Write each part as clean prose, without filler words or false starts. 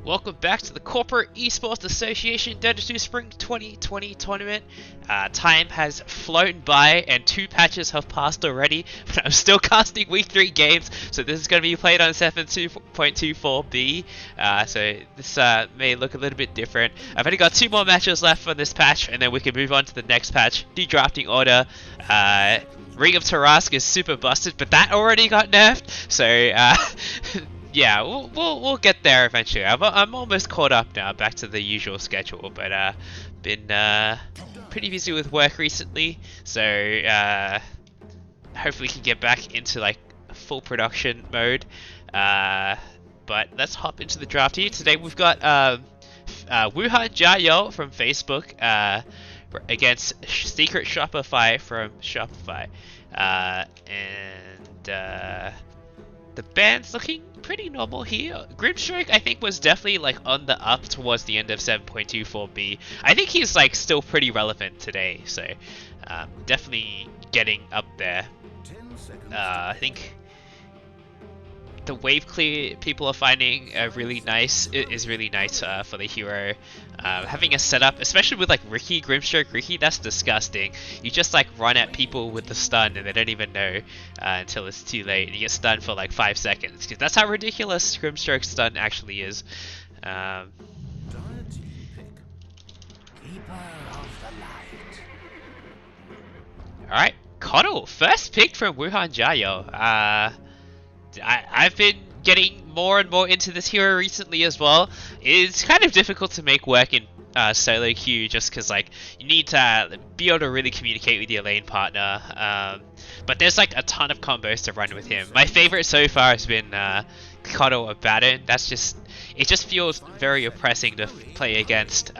Welcome back to the Corporate Esports Association Dota 2 Spring 2020 tournament. Time has flown by and 2 patches have passed already, but I'm still casting week 3 games, so this is going to be played on 7.24b, so this may look a little bit different. I've only got 2 more matches left for this patch, and then we can move on to the next patch, dedrafting order. Ring of Tarask is super busted, but that already got nerfed, so yeah, we'll get there eventually. I'm almost caught up now, back to the usual schedule, but been pretty busy with work recently, so hopefully can get back into like full production mode. But let's hop into the draft here. Today we've got Wuhan Jiayou from Facebook against Secret Shopify from Shopify, and the band's looking pretty normal here. Grimstroke, I think, was definitely like on the up towards the end of 7.24b. I think he's like still pretty relevant today, so definitely getting up there. I think the wave clear people are finding really nice. It is really nice for the hero. Having a setup, especially with like Grimstroke Ricky, that's disgusting. You just like run at people with the stun and they don't even know until it's too late, and you get stunned for like 5 seconds, because that's how ridiculous Grimstroke stun actually is. Alright, Coddle, first pick from Wuhan Jiayou. I've been getting more and more into this hero recently as well. It's kind of difficult to make work in solo queue, just because like you need to be able to really communicate with your lane partner. But there's like a ton of combos to run with him. My favorite so far has been Coddle Abaddon. It just feels very oppressing to play against. He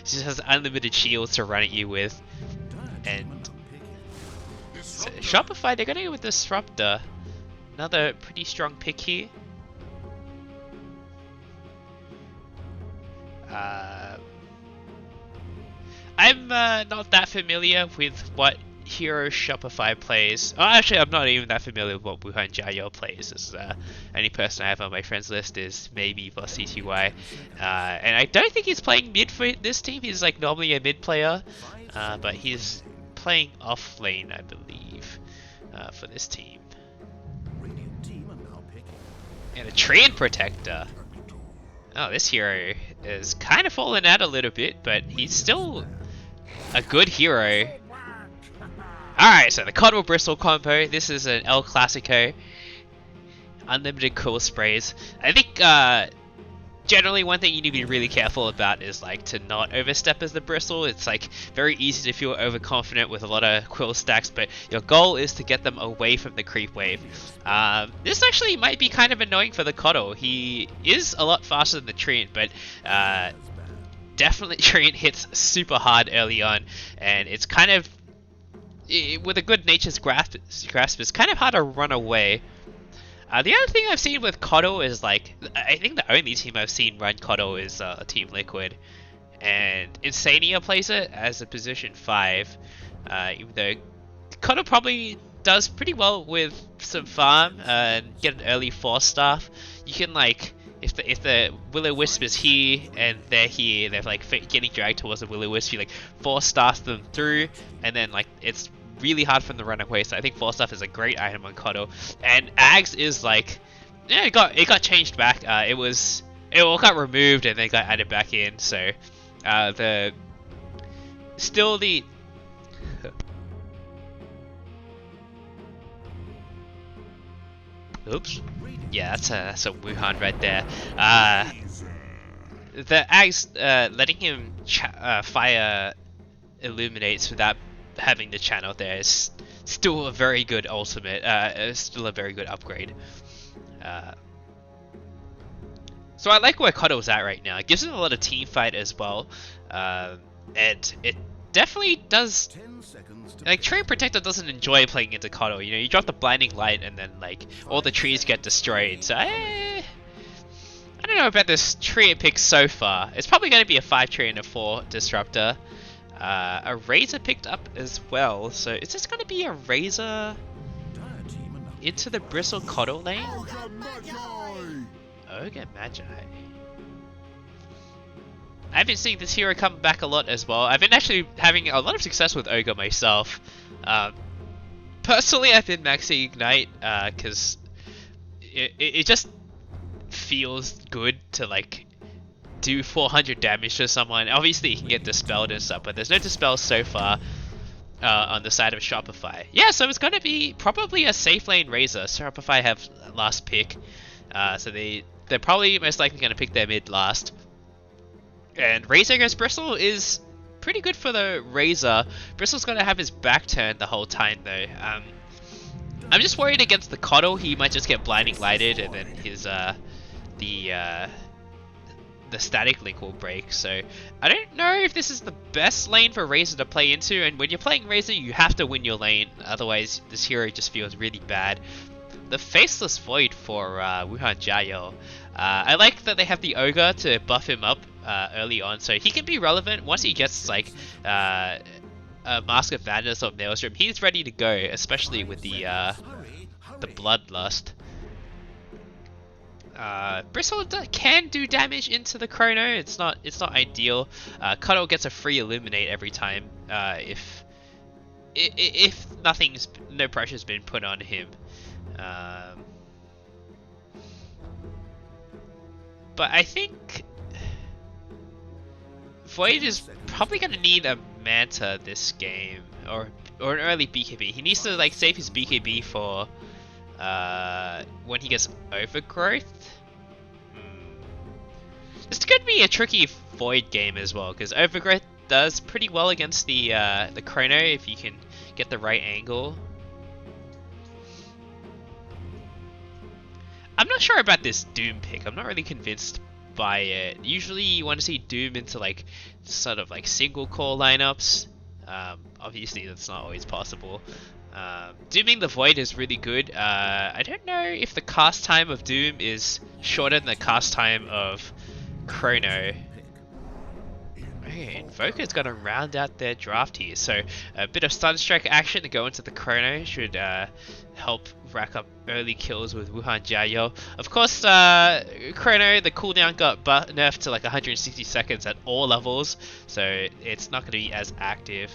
just has unlimited shields to run at you with. And so Shopify, they're gonna go with Disruptor. Another pretty strong pick here. I'm not that familiar with what hero Shopify plays. Oh, actually, I'm not even that familiar with what Wuhan Jiayou plays. This, only person I have on my friends list is maybe CTY. And I don't think he's playing mid for this team. He's like normally a mid player, but he's playing off lane, I believe, for this team. And a Treant Protector. Oh, this hero is kind of fallen out a little bit, but he's still a good hero. Alright, so the Coddle Bristle combo. This is an El Clasico. Unlimited cool sprays. I think generally one thing you need to be really careful about is like to not overstep as the Bristle. It's like very easy to feel overconfident with a lot of quill stacks, but your goal is to get them away from the creep wave. This actually might be kind of annoying for the Coddle. He is a lot faster than the Treant, but definitely Treant hits super hard early on, and it's kind of, with a good nature's grasp, it's kind of hard to run away. The other thing I've seen with Coddle is like, I think the only team I've seen run Coddle is Team Liquid, and Insania plays it as a position 5, even though Coddle probably does pretty well with some farm and get an early force staff. You can like, if the Will-O-Wisp is here and they're here, they're like getting dragged towards the Will-O-Wisp, you like force staff them through, and then like it's really hard for them to run away. So I think force staff is a great item on Coddle. And Ags is like, yeah, it got changed back. It all got removed and then got added back in. So oops. Yeah, that's a Wuhan right there. The Ags letting him fire illuminates without having the channel there is still a very good ultimate, still a very good upgrade. So I like where Coddle's at right now. It gives him a lot of team fight as well, and it definitely does. Like Treant Protector doesn't enjoy playing into Coddle. You know, you drop the blinding light and then like all the trees get destroyed. So I don't know about this Treant pick so far. It's probably going to be a 5 Treant and a 4 Disruptor. A Razor picked up as well, so is this going to be a Razor into the Bristle Coddle lane? Ogre Magi. I've been seeing this hero come back a lot as well. I've been actually having a lot of success with Ogre myself. Personally, I've been maxing Ignite because it just feels good to like do 400 damage to someone. Obviously, you can get dispelled and stuff, but there's no dispel so far on the side of Shopify. Yeah, so it's going to be probably a safe lane Razor. Shopify have last pick, so they're probably most likely going to pick their mid last. And Razor against Bristle is pretty good for the Razor. Bristle's going to have his back turned the whole time though. I'm just worried against the Coddle. He might just get blinding lighted, and then his the static link will break. So I don't know if this is the best lane for Razor to play into. And when you're playing Razor, you have to win your lane. Otherwise, this hero just feels really bad. The Faceless Void for Wuhan Jiayou. I like that they have the Ogre to buff him up early on, so he can be relevant once he gets like a Mask of Madness or Maelstrom. He's ready to go, especially with the Bloodlust. Bristle can do damage into the Chrono. It's not ideal. Cuddle gets a free Illuminate every time if no pressure's been put on him. But I think Void is probably gonna need a Manta this game, or an early BKB. He needs to like save his BKB for when he gets Overgrowth. This could be a tricky Void game as well, because Overgrowth does pretty well against the Chrono if you can get the right angle. I'm not sure about this Doom pick. I'm not really convinced by it. Usually you want to see Doom into like sort of like single core lineups. Obviously that's not always possible. Dooming the Void is really good. I don't know if the cast time of Doom is shorter than the cast time of Chrono. Okay, Invoker's gonna round out their draft here, so a bit of Sunstrike action to go into the Chrono should help rack up early kills with Wuhan Jiayou. Of course, Chrono, the cooldown got nerfed to like 160 seconds at all levels, so it's not going to be as active.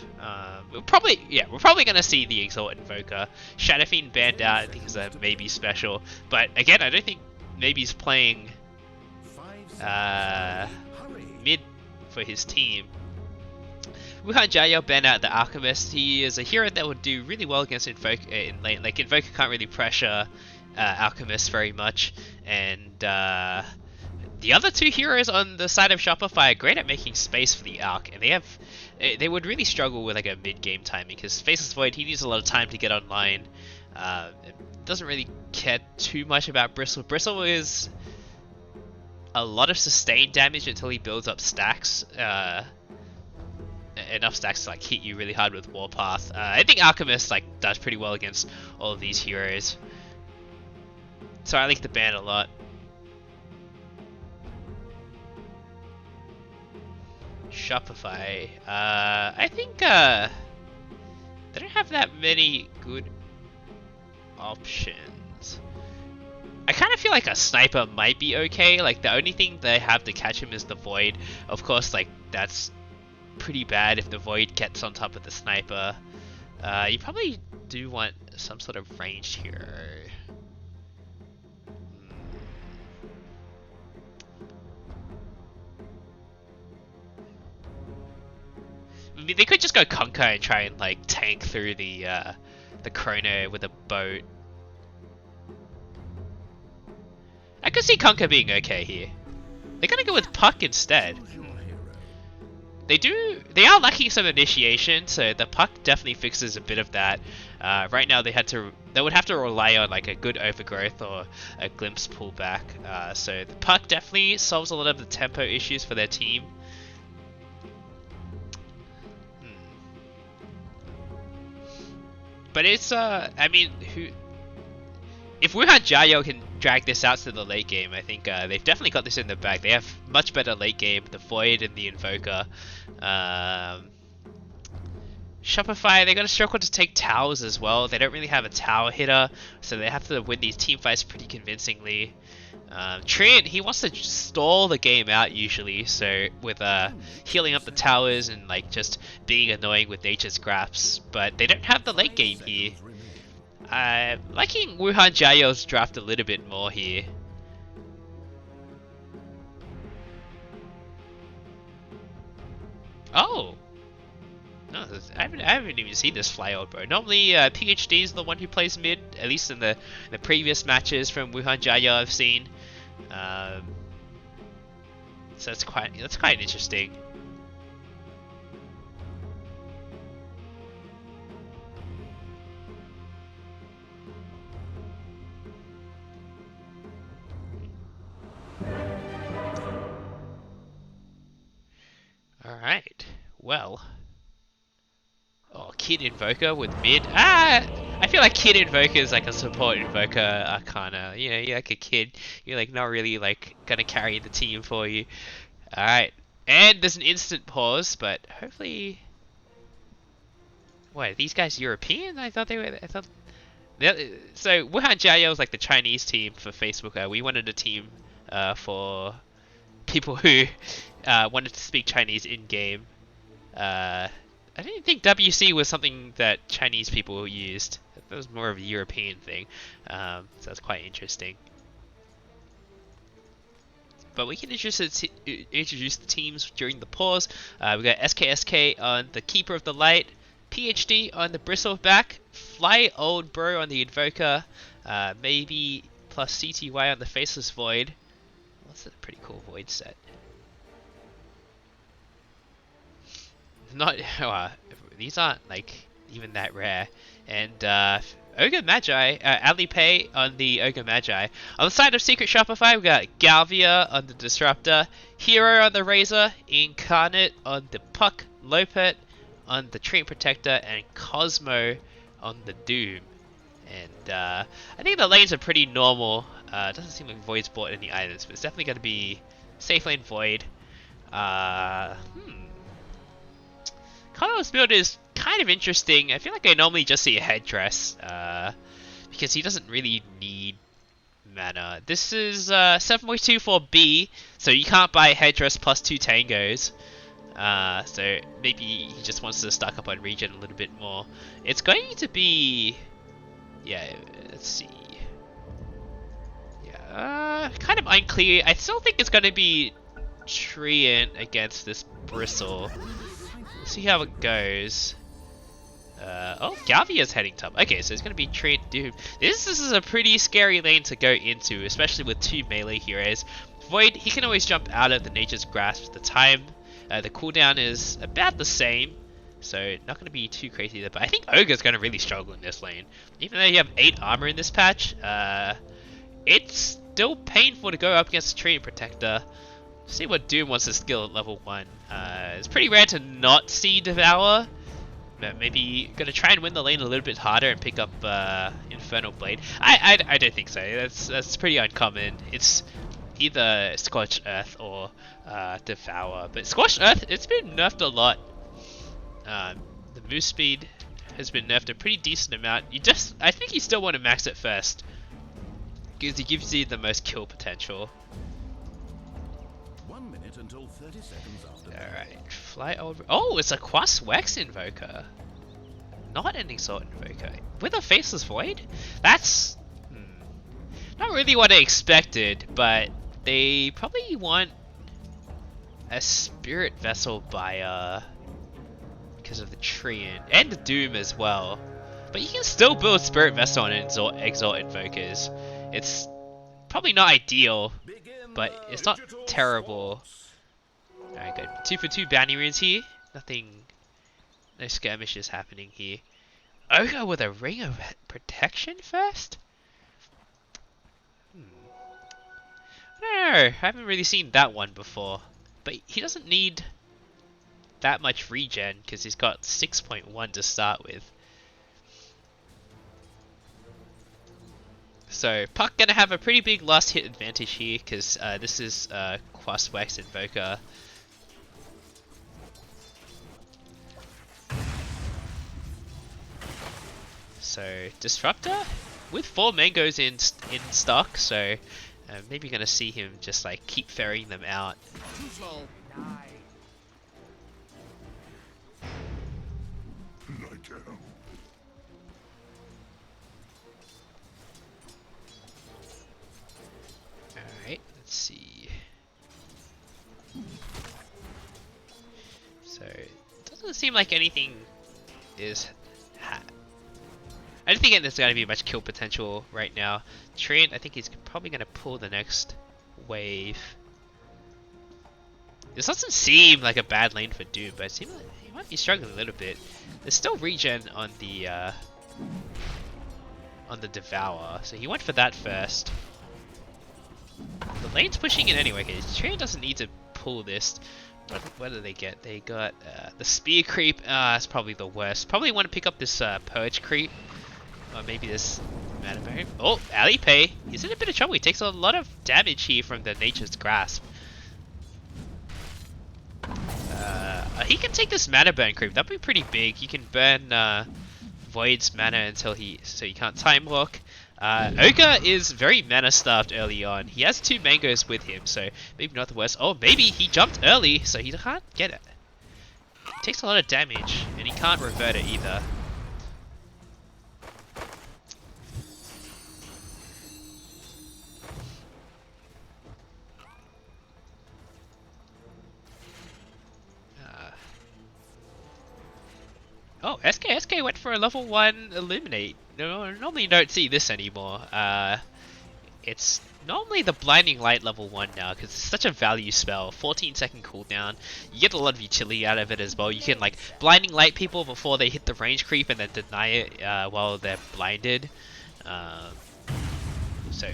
We're probably going to see the Exalt Invoker. Shadow Fiend banned out, I think is a maybe special, but again, I don't think maybe's playing mid for his team. Wuhan Jiayou banned out the Alchemist. He is a hero that would do really well against Invoker in lane. Like Invoker can't really pressure Alchemist very much, and the other two heroes on the side of Shopify are great at making space for the Alch, and they would really struggle with like a mid game timing, because Faceless Void, he needs a lot of time to get online. It doesn't really care too much about Bristle. Bristle is a lot of sustained damage until he builds up stacks. Enough stacks to like hit you really hard with Warpath. I think Alchemist like does pretty well against all of these heroes, so I like the ban a lot. Shopify, I think they don't have that many good options. I kind of feel like a sniper might be okay. Like the only thing they have to catch him is the Void. Of course, like that's pretty bad if the Void gets on top of the sniper. You probably do want some sort of ranged hero. I mean, they could just go Conquer and try and like tank through the Chrono with a boat. I could see Conquer being okay here. They're gonna go with Puck instead. They are lacking some initiation, so the Puck definitely fixes a bit of that. Right now they would have to rely on like a good Overgrowth or a Glimpse pullback. So the Puck definitely solves a lot of the tempo issues for their team. But it's I mean, if Wuhan Jiayou can drag this out to the late game, I think they've definitely got this in the bag. They have much better late game, the Void and the Invoker. Shopify, they're gonna struggle to take towers as well. They don't really have a tower hitter, so they have to win these team fights pretty convincingly. Trent, he wants to stall the game out usually, so with healing up the towers and like just being annoying with nature's grasps, but they don't have the late game here. Liking Wuhan Jiayou's draft a little bit more here. Oh! No, I haven't even seen this fly out, bro. Normally, PhD is the one who plays mid, at least in the previous matches from Wuhan Jiayou I've seen. So that's quite interesting. All right, well. Oh, Kid Invoker with mid. I feel like Kid Invoker is like a support Invoker Arcana. You know, you're like a kid. You're like not really like gonna carry the team for you. Alright. And there's an instant pause, but hopefully... Wait, are these guys European? I thought they were... So, Wuhan Jiayou is like the Chinese team for Facebook. We wanted a team for people who wanted to speak Chinese in-game. I didn't think WC was something that Chinese people used. That was more of a European thing. So that's quite interesting. But we can introduce the teams during the pause. We got SKSK on the Keeper of the Light, PhD on the Bristleback, Fly Old Bro on the Invoker, maybe plus CTY on the Faceless Void. That's a pretty cool Void set. Not these aren't like even that rare. And Ogre Magi, Alipay on the Ogre Magi. On the side of Secret Shopify, we got Galvia on the Disruptor, Hero on the Razor, Incarnate on the Puck, Lopet on the Treant Protector, and Cosmo on the Doom. And I think the lanes are pretty normal. It doesn't seem like Void's bought any items, but it's definitely going to be safe lane Void. Carlos' build is kind of interesting. I feel like I normally just see a headdress, because he doesn't really need mana. This is 7.2 for B, so you can't buy a headdress plus 2 tangos. So maybe he just wants to stock up on regen a little bit more. It's going to be... Yeah, let's see. Yeah, kind of unclear. I still think it's going to be Treant against this Bristle. See how it goes. Oh, Galvia's heading top. Okay, so it's going to be Treant Doom. This is a pretty scary lane to go into, especially with 2 melee heroes. Void, he can always jump out of the Nature's Grasp. The time, the cooldown is about the same, so not going to be too crazy there. But I think Ogre's going to really struggle in this lane. Even though you have 8 armor in this patch, it's still painful to go up against the Treant Protector. See what Doom wants to skill at level 1. It's pretty rare to not see Devour. But maybe gonna try and win the lane a little bit harder and pick up Infernal Blade. I don't think so. That's pretty uncommon. It's either Scorched Earth or Devour. But Scorched Earth, it's been nerfed a lot. The move speed has been nerfed a pretty decent amount. I think you still want to max it first, because it gives you the most kill potential. 1 minute until 30 seconds after. Alright, fly over. Oh, it's a Quas Wex Invoker. Not an Exalt Invoker. With a Faceless Void? That's not really what I expected, but they probably want a Spirit Vessel buyer because of the Treant and the Doom as well. But you can still build Spirit Vessel on Exalt Invokers. It's probably not ideal, but it's not terrible. Alright, good. 2 for 2 bounty runes here. No skirmishes happening here. Ogre with a Ring of Protection first? I don't know. I haven't really seen that one before. But he doesn't need that much regen because he's got 6.1 to start with. So Puck gonna have a pretty big last hit advantage here because this is Quas Wex Invoker. So Disruptor with 4 mangoes in stock, so maybe gonna see him just like keep ferrying them out. Too slow. Lie down. Alright, let's see. So it doesn't seem like anything is I don't think there's going to be much kill potential right now. Trent, I think he's probably going to pull the next wave. This doesn't seem like a bad lane for Doom, but it seems like he might be struggling a little bit. There's still regen on the Devour, so he went for that first. The lane's pushing in anyway. Okay, Trent doesn't need to pull this. What do they get? They got the spear creep. It's probably the worst. Probably want to pick up this purge creep. Or maybe this mana barrier. Oh, Alipay. He's in a bit of trouble. He takes a lot of damage here from the Nature's Grasp. He can take this mana burn creep. That'd be pretty big. You can burn Void's mana until he can't time walk. Ogre is very mana starved early on. He has 2 mangoes with him, so maybe not the worst. Oh, maybe he jumped early, so he can't get it. He takes a lot of damage, and he can't revert it either. Oh, SK went for a level 1 Illuminate. No, normally you don't see this anymore. It's normally the Blinding Light level 1 now, because it's such a value spell. 14-second cooldown. You get a lot of utility out of it as well. You can like Blinding Light people before they hit the range creep and then deny it while they're blinded. So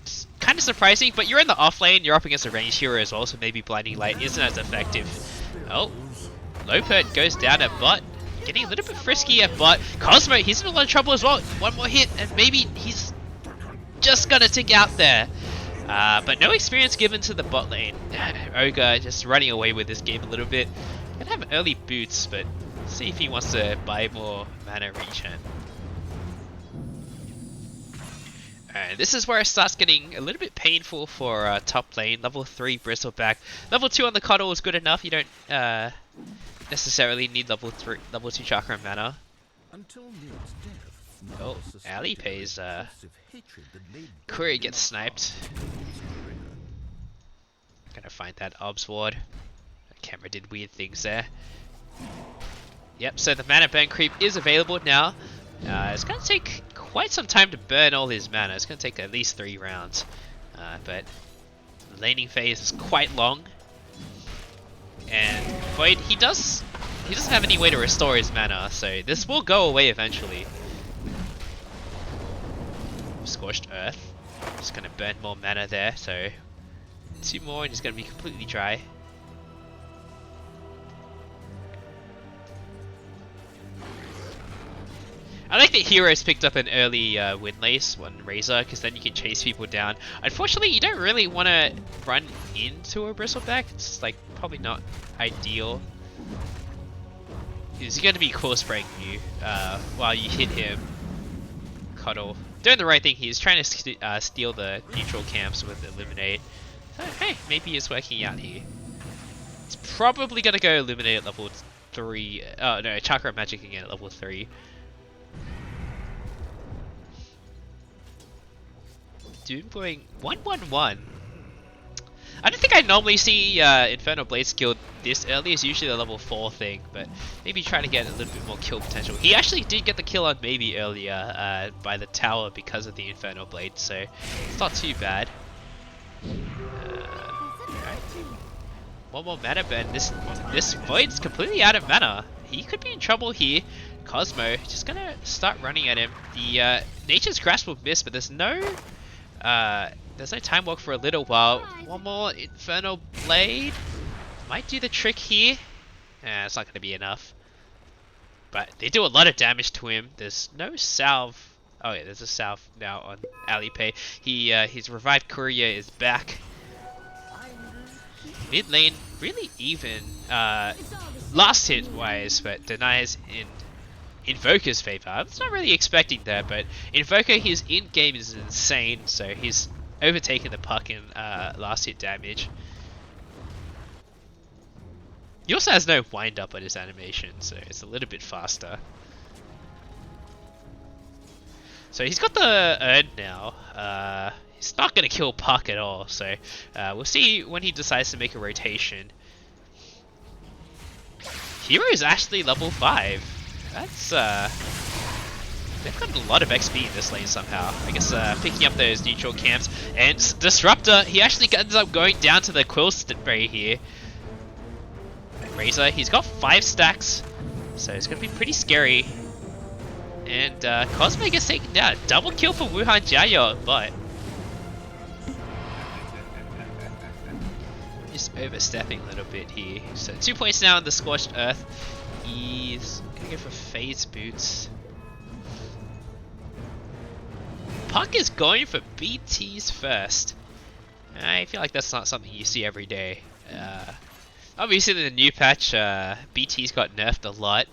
it's kind of surprising, but you're in the off lane, you're up against a ranged hero as well, so maybe Blinding Light isn't as effective. Oh, Lopert goes down at bot. Getting a little bit frisky at bot. Cosmo, he's in a lot of trouble as well. One more hit and maybe he's just gonna tick out there. But no experience given to the bot lane. Ogre just running away with this game a little bit. Gonna have early boots, but see if he wants to buy more mana regen. And this is where it starts getting a little bit painful for top lane. Level 3 Bristleback. Level 2 on the Cuddle is good enough. You don't necessarily need level 2 chakra mana. Until Neil's death, Oh, Alipay's Courier gets sniped. Gotta find that Obs ward. The camera did weird things there. Yep, so the mana burn creep is available now. It's gonna take quite some time to burn all his mana. It's gonna take at least 3 rounds. But the laning phase is quite long. And Void, he doesn't have any way to restore his mana, so this will go away eventually. Scorched Earth. Just gonna burn more mana there, so 2 more and he's gonna be completely dry. I like that Heroes picked up an early Windlace on Razor, because then you can chase people down. Unfortunately, you don't really want to run into a Bristleback. It's like probably not ideal. He's going to be core spraying you while you hit him. Cuddle. Doing the right thing, he's trying to steal the neutral camps with Illuminate. So, hey, maybe it's working out here. It's probably going to go Illuminate at level 3. Oh no, Chakra Magic again at level 3. Doom going 1-1-1. I don't think I normally see Infernal Blade skill this early. It's usually a level 4 thing, but maybe try to get a little bit more kill potential. He actually did get the kill on Maybe earlier by the tower because of the Infernal Blade, so it's not too bad. Right. One more mana burn. This Void's completely out of mana. He could be in trouble here. Cosmo just gonna start running at him. The Nature's Grasp will miss, but there's no time walk for a little while. One more Infernal Blade might do the trick here. It's not going to be enough. But they do a lot of damage to him. There's no salve. Oh yeah, there's a salve now on Alipay. His revived courier is back. Mid lane really even. Last hit wise, but denies in Invoker's favor. I was not really expecting that, but Invoker, his in-game is insane, so he's overtaken the puck in last hit damage. He also has no wind-up on his animation, so it's a little bit faster. So he's got the urn now. He's not going to kill puck at all, so we'll see when he decides to make a rotation. Hero is actually level 5. That's, they've got a lot of XP in this lane somehow. I guess picking up those neutral camps. And Disruptor, he actually ends up going down to the Quill Spray here. Razor, he's got 5 stacks, so it's going to be pretty scary. And Cosmo gets taken down. Double kill for Wuhan Jiayou, but just overstepping a little bit here. So 2 points now on the Scorched Earth. He's going to go for Phase Boots. Puck is going for BTs first. I feel like that's not something you see every day. Obviously in the new patch, BT's got nerfed a lot.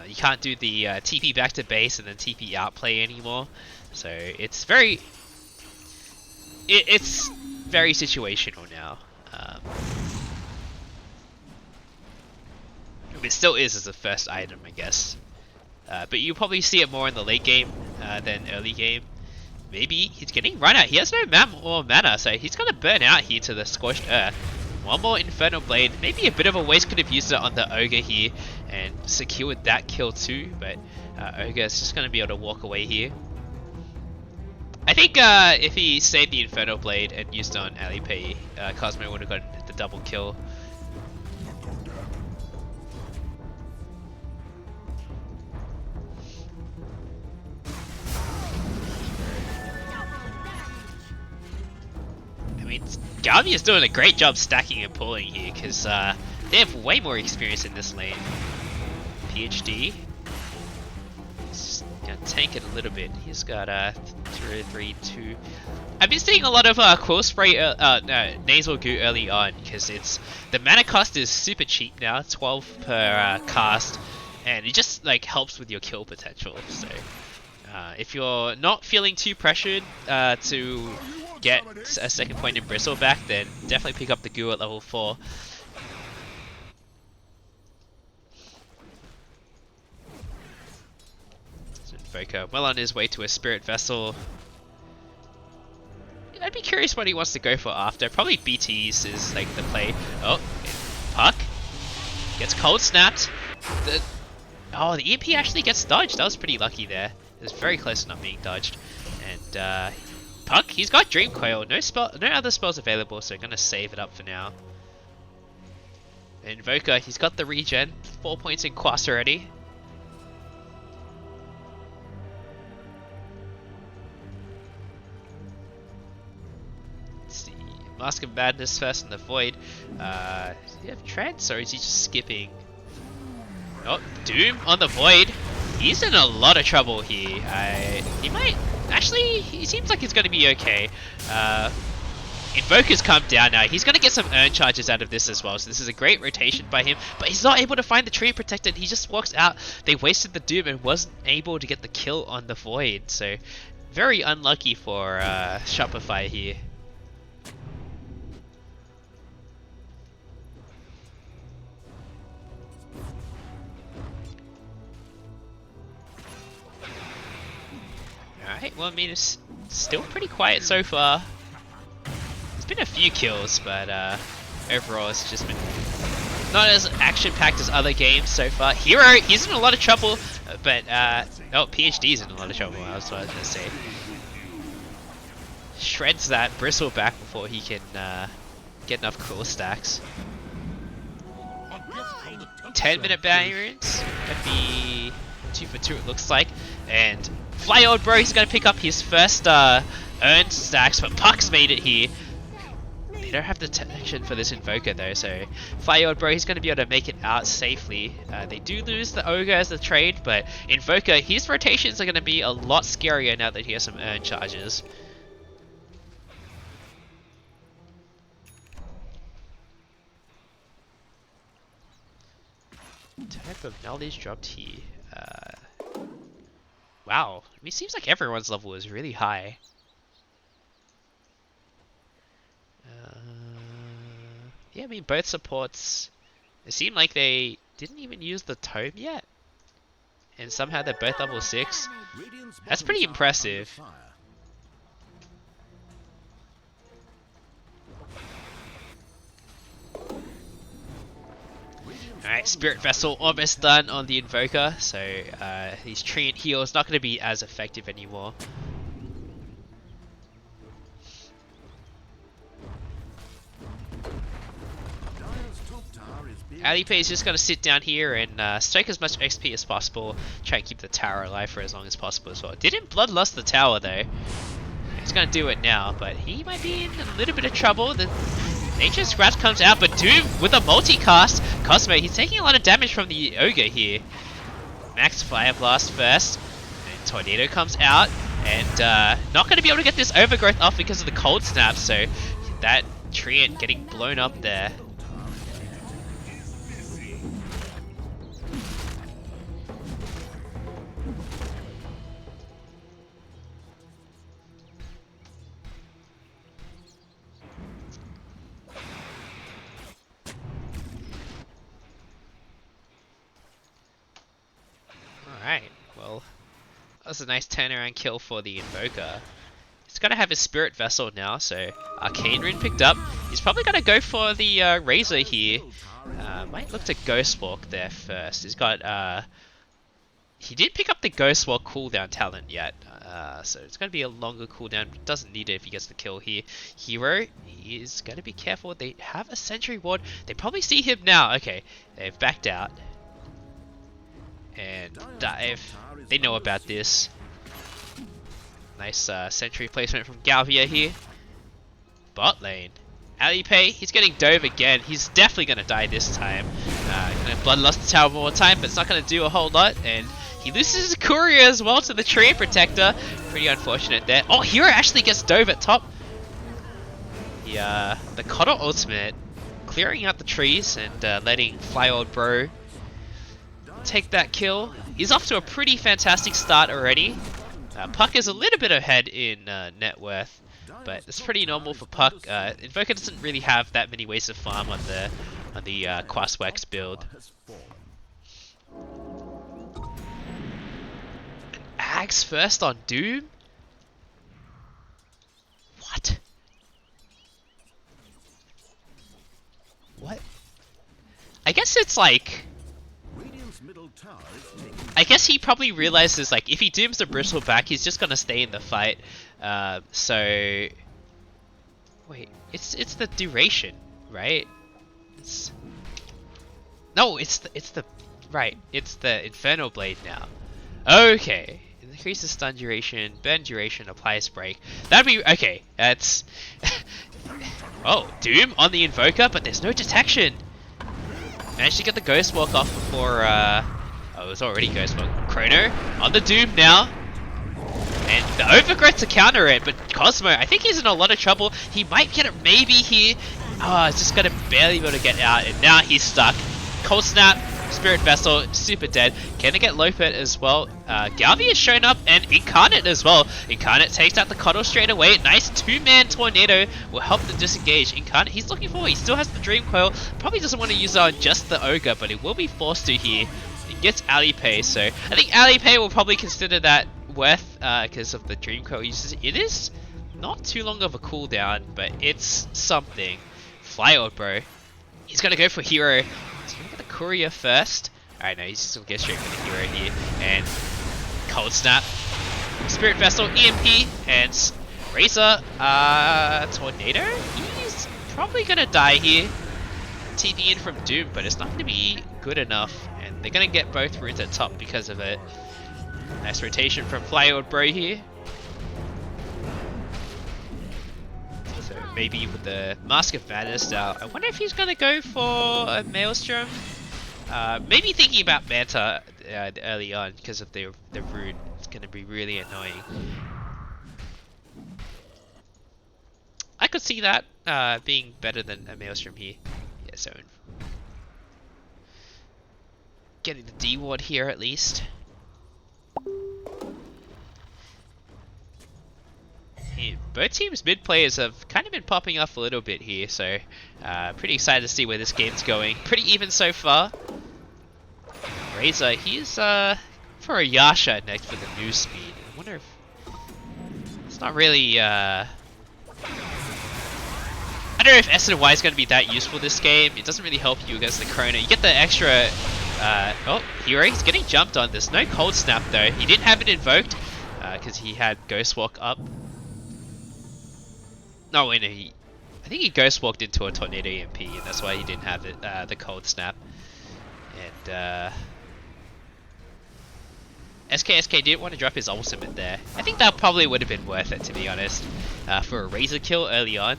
You can't do the TP back to base and then TP outplay anymore. So it's very... It's very situational now. It still is as a first item, I guess. But you probably see it more in the late game than early game. Maybe he's getting run out. He has no more mana, so he's gonna burn out here to the Scorched Earth. One more Infernal Blade. Maybe a bit of a waste, could have used it on the Ogre here and secured that kill too, but Ogre is just gonna be able to walk away here. I think if he saved the Infernal Blade and used it on Alipay, Cosmo would have gotten the double kill. I mean, Garvey is doing a great job stacking and pulling here because they have way more experience in this lane. PhD. He's gonna tank it a little bit. He's got 3, 3, 2. I've been seeing a lot of Quill Spray, Nasal Goo early on because it's the mana cost is super cheap now, 12 per cast, and it just like helps with your kill potential. So if you're not feeling too pressured to get a second point in Bristle back, then definitely pick up the Goo at level 4. Invoker well on his way to a Spirit Vessel. I'd be curious what he wants to go for after. Probably BTs is like the play. Oh, Puck gets cold snapped. The EMP actually gets dodged. That was pretty lucky there. It was very close to not being dodged. And Puck, he's got Dream Coil. No other spells available, so I'm gonna save it up for now. Invoker, he's got the regen. 4 points in Quas already. Mask of Madness first in the Void. Does he have Trance or is he just skipping? Oh, Doom on the Void. He's in a lot of trouble here. He might... Actually, he seems like he's going to be okay. Invoker's come down now. He's going to get some Urn charges out of this as well. So this is a great rotation by him. But he's not able to find the Tree Protector. He just walks out. They wasted the Doom and wasn't able to get the kill on the Void. So very unlucky for Shopify here. Alright, well I mean it's still pretty quiet so far. There's been a few kills, but overall it's just been not as action-packed as other games so far. Hero, he's in a lot of trouble, but oh, PhD's in a lot of trouble, that's what I was gonna say. Shreds that Bristle back before he can get enough cool stacks. 10-minute barriers, that'd be 2 for 2 it looks like, and Fly Old Bro, he's gonna pick up his first earned stacks, but Puck's made it here. They don't have the detection for this Invoker though, so Fly Old Bro, he's gonna be able to make it out safely. They do lose the Ogre as the trade, but Invoker, his rotations are gonna be a lot scarier now that he has some earned charges. Type of knowledge dropped here. Wow. I mean, it seems like everyone's level is really high. Yeah, I mean, both supports, it seemed like they didn't even use the tome yet. And somehow they're both level 6. Radiant's That's bottom pretty tower under impressive. fire. Alright, Spirit Vessel almost done on the Invoker, so his Treant Heal is not going to be as effective anymore. Dire's top tower is being Alipay is just going to sit down here and stoke as much XP as possible, try and keep the tower alive for as long as possible as well. Didn't Bloodlust the tower though. He's going to do it now, but he might be in a little bit of trouble. The Nature's Grasp comes out, but Doom with a multicast. Cosmo, he's taking a lot of damage from the Ogre here. Max Fire Blast first, and Tornado comes out, and not going to be able to get this Overgrowth off because of the Cold Snap, so that Treant getting blown up there. Alright, well, that was a nice turnaround kill for the Invoker. He's gonna have his Spirit Vessel now, so Arcane Rune picked up. He's probably gonna go for the Razor here. Might look to Ghost Walk there first. He's got, he didn't pick up the Ghost Walk cooldown talent yet, so it's gonna be a longer cooldown. Doesn't need it if he gets the kill here. Hero, he is gonna be careful. They have a Sentry Ward. They probably see him now. Okay, they've backed out. And they know about this. Nice sentry placement from Galvia here. Bot lane. Alipay, he's getting dove again. He's definitely going to die this time. Gonna Bloodlust the tower one more time, but it's not going to do a whole lot. And he loses his courier as well to the Tree Protector. Pretty unfortunate there. Oh, Hero actually gets dove at top. The Cotter ultimate, clearing out the trees and letting Fly Old Bro take that kill. He's off to a pretty fantastic start already. Puck is a little bit ahead in net worth, but it's pretty normal for Puck. Invoker doesn't really have that many ways to farm on the Quaswex build. Axe first on Doom? What? What? I guess it's like, I guess he probably realizes, like, if he dooms the Bristle back, he's just gonna stay in the fight. So wait, it's the duration, right? It's the Infernal Blade now. Okay, increases stun duration, burn duration, applies break. That'd be okay. That's oh, Doom on the Invoker, but there's no detection. Managed to get the Ghost Walk off before, oh, it was already Ghost Walk. Chrono on the Doom now. And the Overgrowth to counter it, but Cosmo, I think he's in a lot of trouble. He might get it maybe here. Oh, it's just gonna barely be able to get out, and now he's stuck. Cold Snap, Spirit Vessel, super dead. Can they get Lopet as well? Galvi has shown up, and Incarnate as well. Incarnate takes out the Coddle straight away. Nice two-man Tornado will help them disengage. Incarnate, he's looking for, he still has the Dream Coil. Probably doesn't want to use it on just the Ogre, but he will be forced to here. He gets Alipay, so I think Alipay will probably consider that worth because of the Dream Coil uses. It is not too long of a cooldown, but it's something. Fly Old Bro. He's gonna go for Hero. He's gonna get the Courier first. Alright, no, he's just gonna get straight for the Hero here. And Cold Snap. Spirit Vessel, EMP, and Razor, Tornado? He's probably gonna die here. TP in from Doom, but it's not gonna be good enough. And they're gonna get both runes at top because of it. Nice rotation from Fly Old Bro here. So maybe with the Mask of Madness now, I wonder if he's gonna go for a Maelstrom. Maybe thinking about Manta early on because of the rune. It's gonna be really annoying. I could see that being better than a Maelstrom here. Yeah, so getting the D ward here at least. both teams' mid players have kind of been popping off a little bit here, so pretty excited to see where this game's going. Pretty even so far. Razor, he's for a Yasha next for the move speed. I wonder if it's not really. I don't know if S and Y is going to be that useful this game. It doesn't really help you against the Chrono. You get the extra. Oh, Hero, he's getting jumped on. There's no cold snap though. He didn't have it invoked because he had Ghost Walk up. No, wait, no, I think he Ghost Walked into a Tornado EMP, and that's why he didn't have it, the cold snap. And SKSK didn't want to drop his ultimate there. I think that probably would have been worth it, to be honest, for a Razor kill early on.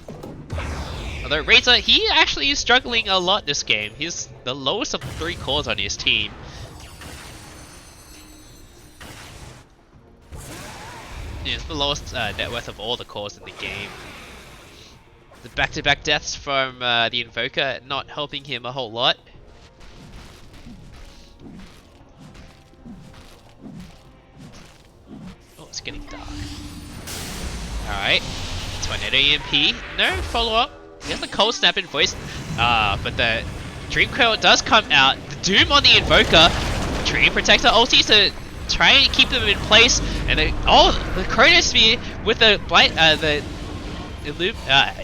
Although Razor, he actually is struggling a lot this game. He's the lowest of the 3 cores on his team. He's the lowest net worth of all the cores in the game. The back-to-back deaths from the Invoker not helping him a whole lot. Oh, it's getting dark. Alright. Tornado EMP. No follow-up. He has the cold snap in voice. But the Dream Coil does come out. The Doom on the Invoker. Dream Protector ulti to try and keep them in place. And the Chronosphere with the blight,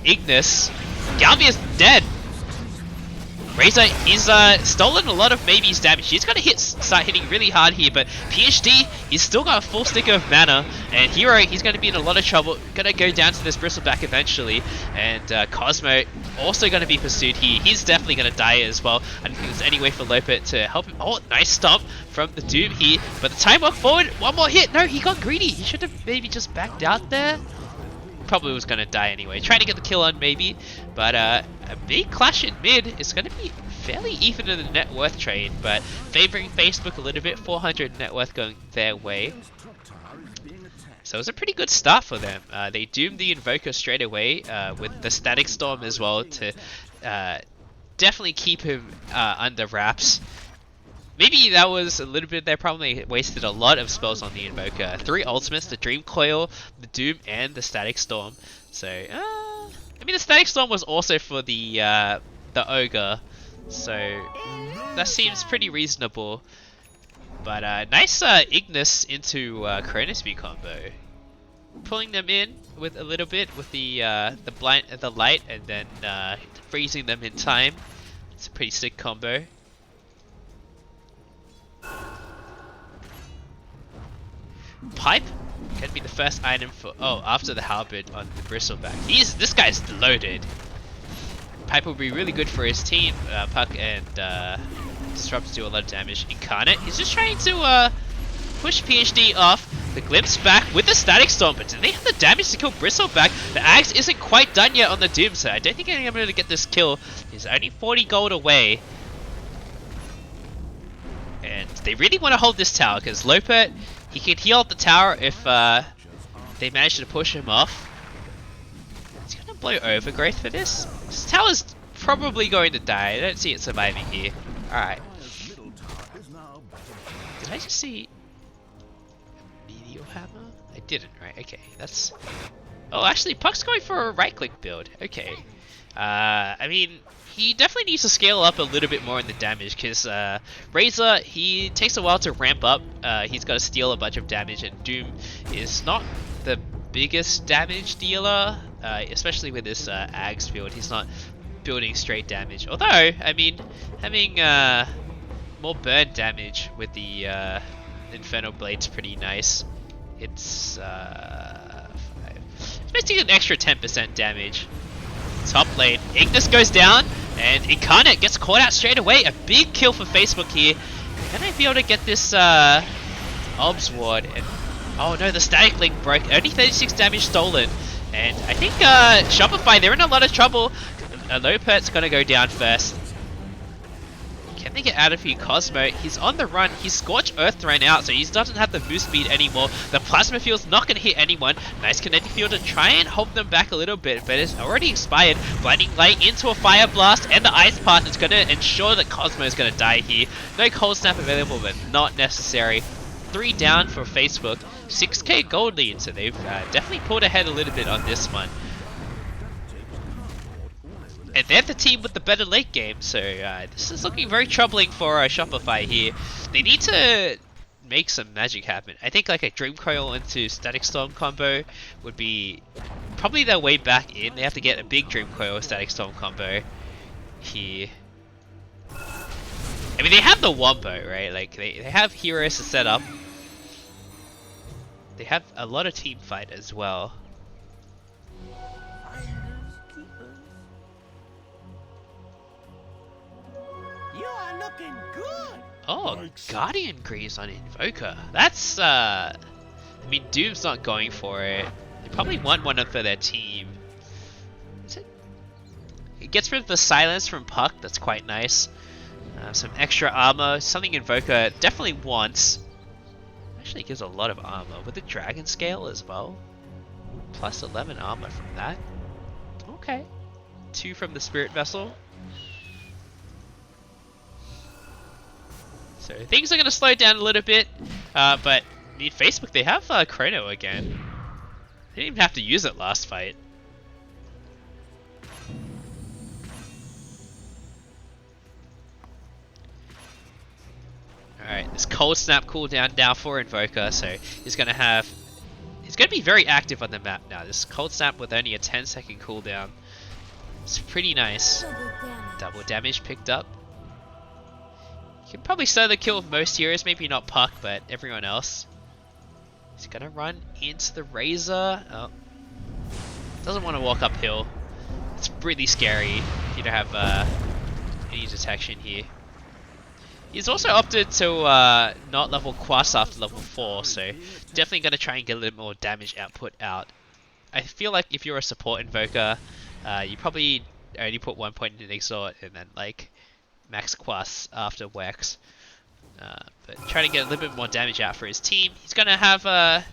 Ignis. Galbi is dead. Razor is stolen a lot of Maybe's damage. He's gonna start hitting really hard here, but PhD, he's still got a full stick of mana, and Hero, he's gonna be in a lot of trouble. Gonna go down to this Bristleback eventually, and Cosmo also gonna be pursued here. He's definitely gonna die as well. I don't think there's any way for Lopet to help him. Oh, nice stomp from the Doom here, but the time walk forward, one more hit. No, he got greedy. He should have maybe just backed out there. Probably was going to die anyway. Trying to get the kill on maybe, but a big clash in mid is going to be fairly even in the net worth trade, but favoring Facebook a little bit. 400 net worth going their way. So it was a pretty good start for them. They doomed the Invoker straight away with the Static Storm as well to definitely keep him under wraps. Maybe that was a little bit of their problem. They wasted a lot of spells on the Invoker. 3 ultimates, the Dream Coil, the Doom, and the Static Storm. So, I mean, the Static Storm was also for the Ogre. So, that seems pretty reasonable. But, nice Ignis into Chronosphere combo. Pulling them in with a little bit with the light, and then freezing them in time. It's a pretty sick combo. Pipe can be the first item for after the halberd on the Bristleback. This guy's loaded. Pipe will be really good for his team. Puck and Disrupt do a lot of damage. Incarnate, he's just trying to push PhD off. The Glimpse back with the Static Storm, but do they have the damage to kill Bristleback? The Axe isn't quite done yet on the Doom, so I don't think I'm going to get this kill. He's only 40 gold away. And they really want to hold this tower, because Lopet, he can heal up the tower if they manage to push him off. He's going to blow Overgrowth for this. This tower's probably going to die. I don't see it surviving here. Alright. Did I just see a Meteor Hammer? I didn't, right? Okay, that's... Oh, actually, Puck's going for a right-click build. Okay. I mean... He definitely needs to scale up a little bit more in the damage, because Razor, he takes a while to ramp up. He's got to steal a bunch of damage, and Doom is not the biggest damage dealer, especially with this Ags build. He's not building straight damage. Although, I mean, having more burn damage with the Infernal Blade's pretty nice. It's basically an extra 10% damage. Top lane, Ignis goes down, and Incarnate gets caught out straight away. A big kill for Facebook here. Can I be able to get this Obs Ward? And oh no, the Static Link broke. Only 36 damage stolen. And I think Shopify, they're in a lot of trouble. Lopet's gonna go down first. Can they get out of here? Cosmo, he's on the run. He's Scorched Earth thrown out, so he doesn't have the boost speed anymore. The Plasma Field's not going to hit anyone. Nice Kinetic Field to try and hold them back a little bit, but it's already expired. Blinding Light into a Fire Blast, and the Ice Path is going to ensure that Cosmo is going to die here. No Cold Snap available, but not necessary. 3 down for Facebook. 6k gold lead, so they've definitely pulled ahead a little bit on this one. And they're the team with the better late game, so this is looking very troubling for Shopify here. They need to make some magic happen. I think like a Dream Coil into Static Storm combo would be probably their way back in. They have to get a big Dream Coil Static Storm combo here. I mean, they have the Wombo, right? Like, they have heroes to set up. They have a lot of team fight as well. You are looking good. Oh, Guardian Greaves on Invoker. That's, I mean, Doom's not going for it. They probably want one for their team. Is it? It gets rid of the silence from Puck. That's quite nice. Some extra armor, something Invoker definitely wants. Actually gives a lot of armor with the Dragon Scale as well. Plus 11 armor from that. Okay. 2 from the Spirit Vessel. So things are going to slow down a little bit. But I mean, Facebook, they have Chrono again. They didn't even have to use it last fight. Alright, this Cold Snap cooldown now for Invoker, so he's going to be very active on the map now. This Cold Snap with only a 10-second cooldown. It's pretty nice. Double damage picked up. You can probably solo kill most heroes, maybe not Puck, but everyone else. He's going to run into the Razor. Oh. Doesn't want to walk uphill. It's really scary if you don't have any detection here. He's also opted to not level Quas after level 4, so definitely going to try and get a little more damage output out. I feel like if you're a support Invoker, you probably only put 1 point in Exhort and then like max Quas after Wex. But trying to get a little bit more damage out for his team. He's going to have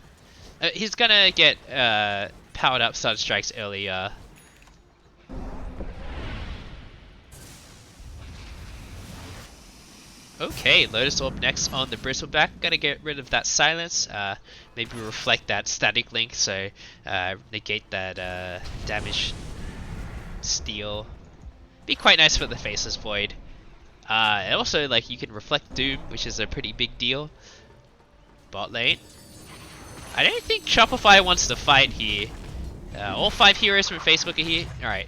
he's going to get powered up Sun Strikes earlier. Okay, Lotus Orb next on the Bristleback. Gonna get rid of that silence. Maybe reflect that static link, so negate that damage steal. Be quite nice for the Faceless Void. And also, like, you can reflect Doom, which is a pretty big deal. Bot lane. I don't think Shopify wants to fight here. All 5 heroes from Facebook are here. Alright.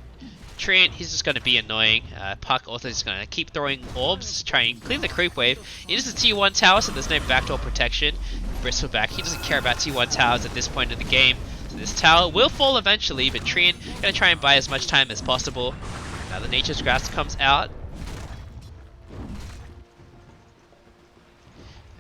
Treant, he's just going to be annoying. Puck also is going to keep throwing orbs, try and clear the creep wave. It is a T1 tower, so there's no backdoor protection. Bristleback, he doesn't care about T1 towers at this point of the game. So this tower will fall eventually, but Treant going to try and buy as much time as possible. Now the Nature's Grasp comes out.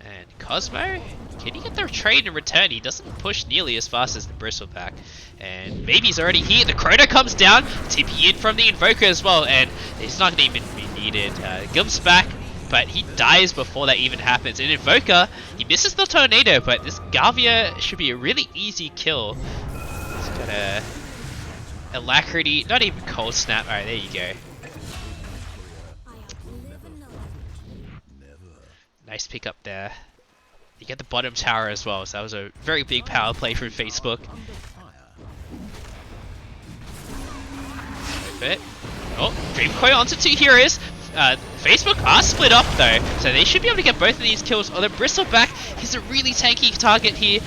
And Cosmo, can he get the trade in return? He doesn't push nearly as fast as the Bristleback. And maybe he's already here. The Chrono comes down, TP in from the Invoker as well, and it's not going to even be needed. Gilm's back, but he dies before that even happens. And Invoker, he misses the Tornado, but this Galvia should be a really easy kill. He's got a Alacrity, not even Cold Snap. Alright, there you go. Nice pick up there. You get the bottom tower as well, so that was a very big power play from Facebook. It. Oh, Dream Coil onto 2 heroes. Facebook are split up though, so they should be able to get both of these kills. On the Bristleback, he's a really tanky target here.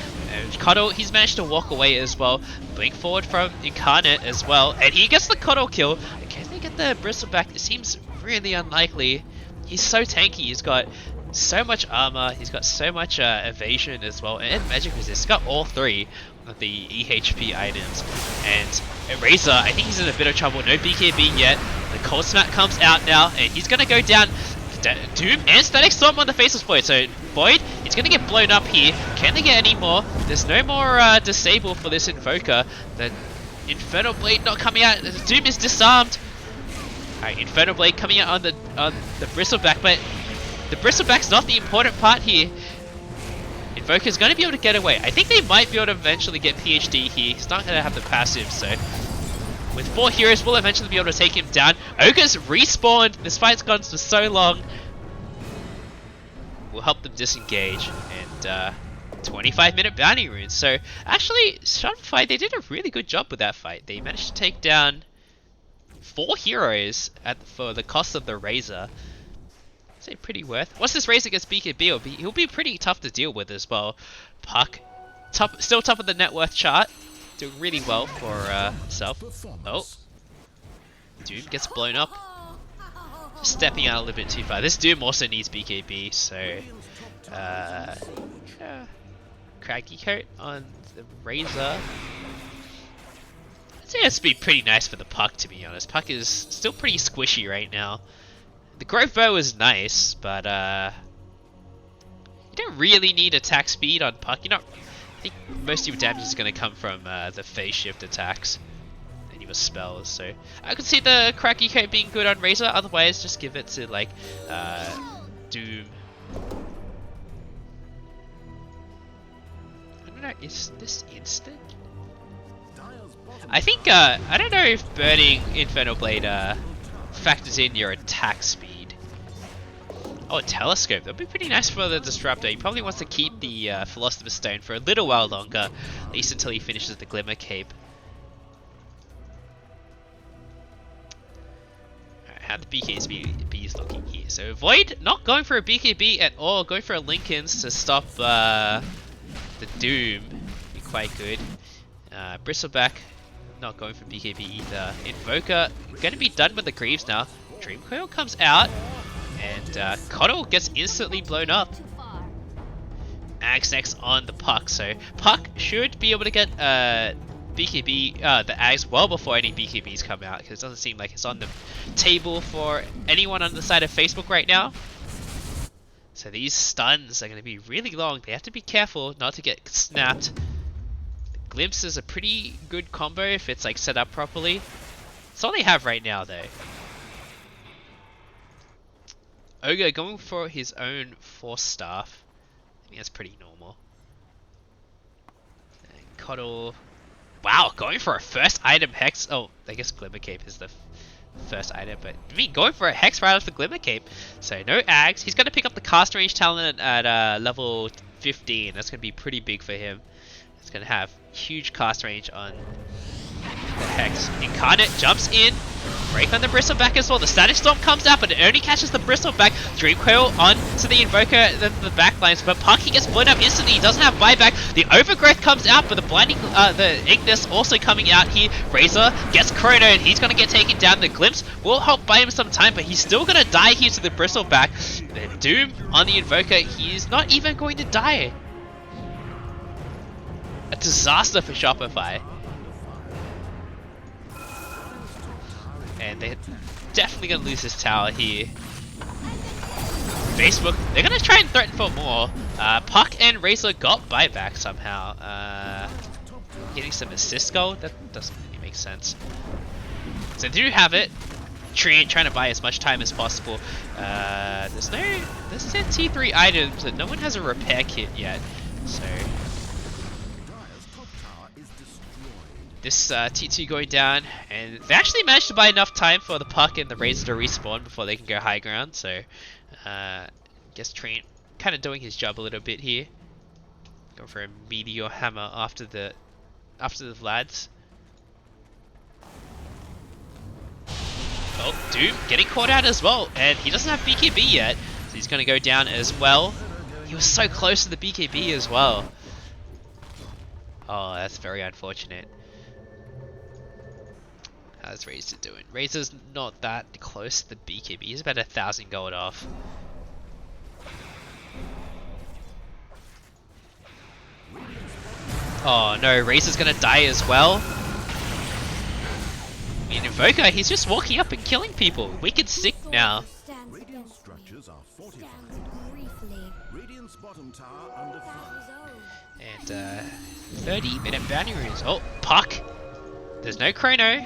Cuddle, he's managed to walk away as well. Blink forward from Incarnate as well, and he gets the Cuddle kill. Can they get the Bristleback? It seems really unlikely. He's so tanky, he's got so much armor, he's got so much evasion as well, and magic resist. He's got all 3 of the EHP items. And Razor, I think he's in a bit of trouble. No BKB yet. The Cold Snap comes out now, and he's gonna go down. Doom and Static Storm on the Faceless Void. So Void, it's gonna get blown up here. Can they get any more? There's no more disable for this Invoker. The Infernal Blade not coming out. Doom is disarmed. Alright, Infernal Blade coming out on the Bristleback, but the Bristleback's not the important part here. Invoker's going to be able to get away. I think they might be able to eventually get PhD here. He's not going to have the passive, so with 4 heroes, we'll eventually be able to take him down. Ogre's respawned. This fight's gone for so long. will help them disengage, and 25-minute bounty runes. So actually, Shopify, they did a really good job with that fight. They managed to take down 4 heroes for the cost of the Razor. I'd say pretty worth. Once this Razor gets BKB, he'll be pretty tough to deal with as well. Puck, still top of the net worth chart, doing really well for himself. Oh, Doom gets blown up. Just stepping out a little bit too far. This Doom also needs BKB, so Craggy Coat on the Razor. I'd say it's been pretty nice for the Puck, to be honest. Puck is still pretty squishy right now. The Growth Bow is nice, but you don't really need attack speed on Puck. I think most of your damage is going to come from the phase shift attacks and your spells. So I could see the Cracky Coat being good on Razor. Otherwise, just give it to like Doom. I don't know. Is this instant? I think I don't know if burning Infernal Blade factors in your attack speed. Oh, a telescope. That'd be pretty nice for the Disruptor. He probably wants to keep the Philosopher's Stone for a little while longer, at least until he finishes the Glimmer Cape. Alright, how the BKB is looking here. So Void not going for a BKB at all, going for a Lincoln's to stop the Doom. Be quite good. Bristleback not going for BKB either. Invoker going to be done with the Greaves now. Dream Coil comes out, and Coddle gets instantly blown up. Axe next on the Puck, so Puck should be able to get BKB, the Axe well before any BKBs come out, because it doesn't seem like it's on the table for anyone on the side of Facebook right now. So these stuns are going to be really long. They have to be careful not to get snapped. Glimpse is a pretty good combo if it's like set up properly. That's all they have right now though. Ogre going for his own Force Staff. I think that's pretty normal. And Coddle. Wow, going for a first item Hex. Oh, I guess Glimmer Cape is the first item, but I mean, going for a Hex right off the Glimmer Cape. So no Ags. He's going to pick up the Cast Range talent at level 15. That's going to be pretty big for him. It's going to have huge cast range on the Hex. Incarnate jumps in. Break on the Bristleback as well. The Static Storm comes out, but it only catches the Bristleback. Dream Coil on to the Invoker, the backlines, but Punky gets blown up instantly. He doesn't have buyback. The Overgrowth comes out, but the Blinding, the Ignis also coming out here. Razor gets chronoed. He's going to get taken down. The Glimpse will help buy him some time, but he's still going to die here to the Bristleback. The Doom on the Invoker. He's not even going to die. A disaster for Shopify. And they're definitely going to lose this tower here. Facebook, they're going to try and threaten for more. Puck and Razor got buyback somehow. Getting some assist gold? That doesn't really make sense. So they do have it. Trying to buy as much time as possible. There's a T3 items, but no one has a repair kit yet. So this T2 going down, and they actually managed to buy enough time for the Puck and the Razor to respawn before they can go high ground. So guess Trent kind of doing his job a little bit here. Going for a Meteor Hammer after the Vlads. Oh, Doom getting caught out as well, and he doesn't have BKB yet, so he's going to go down as well. He was so close to the BKB as well. Oh, that's very unfortunate. How's Razor doing? Razor's not that close to the BKB. He's about 1,000 gold off. Oh no, Razor's gonna die as well. I mean, Invoker, he's just walking up and killing people. Wicked sick now. Radiant structures are fortified. Radiant's bottom tower under fire. And 30-minute bounty runes. Oh, Puck. There's no chrono.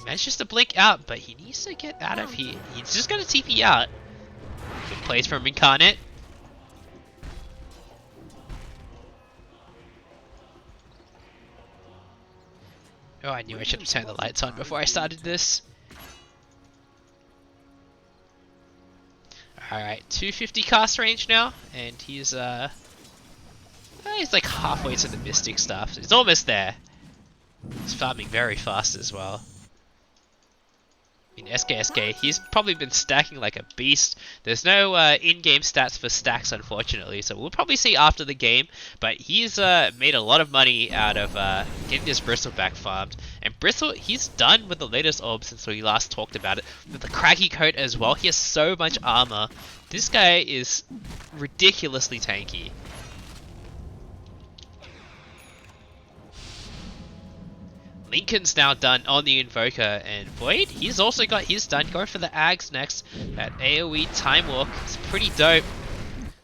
Managed just to blink out, but he needs to get out of here. He's just gonna TP out. Good plays from Incarnate. Oh, I knew I should have turned the lights on before I started this. Alright, 250 cast range now, and he's like halfway to the Mystic stuff. He's almost there. He's farming very fast as well. I mean, SKSK, he's probably been stacking like a beast. There's no in-game stats for stacks, unfortunately, so we'll probably see after the game. But he's made a lot of money out of getting this Bristle back farmed. And Bristle, he's done with the latest orb since we last talked about it. With the craggy coat as well, he has so much armor. This guy is ridiculously tanky. Lincoln's now done on the Invoker, and Void, he's also got his done. Going for the Ags next. That AoE Time Walk is pretty dope.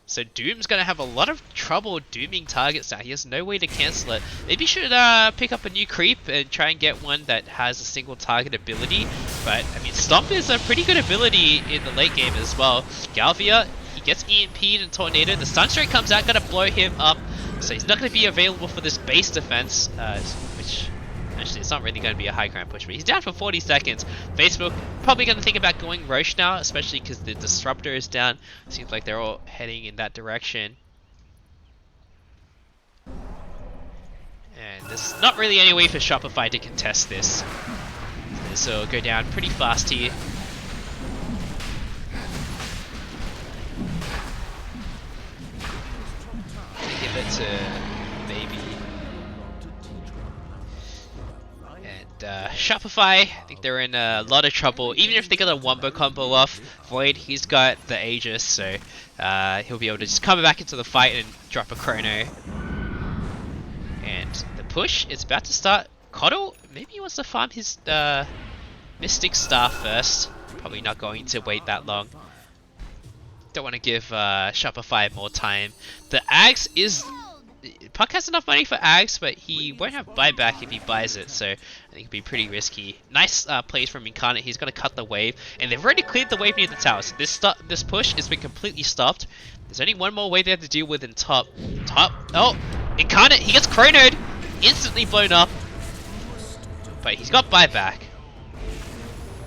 So Doom's going to have a lot of trouble dooming targets now. He has no way to cancel it. Maybe he should pick up a new creep and try and get one that has a single target ability. But, I mean, Stomp is a pretty good ability in the late game as well. Galvia, he gets EMP'd and Tornado. The Sunstrike comes out, going to blow him up. So he's not going to be available for this base defense, which... Actually, it's not really going to be a high ground push, but he's down for 40 seconds. Facebook probably going to think about going Roche now, especially because the Disruptor is down. Seems like they're all heading in that direction. And there's not really any way for Shopify to contest this. This will go down pretty fast here. Give it to maybe... Shopify, I think they're in a lot of trouble. Even if they get a wombo combo off Void, he's got the Aegis, so he'll be able to just come back into the fight and drop a Chrono. And the push is about to start. Coddle, maybe he wants to farm his Mystic Star first. Probably not going to wait that long. Don't want to give Shopify more time. The Ags is... Puck has enough money for Ags, but he won't have buyback if he buys it, so I think it'd be pretty risky. Nice plays from Incarnate. He's going to cut the wave, and they've already cleared the wave near the tower, so this push has been completely stopped. There's only one more wave they have to deal with in top. Oh, Incarnate, he gets chronoed, instantly blown up, but he's got buyback.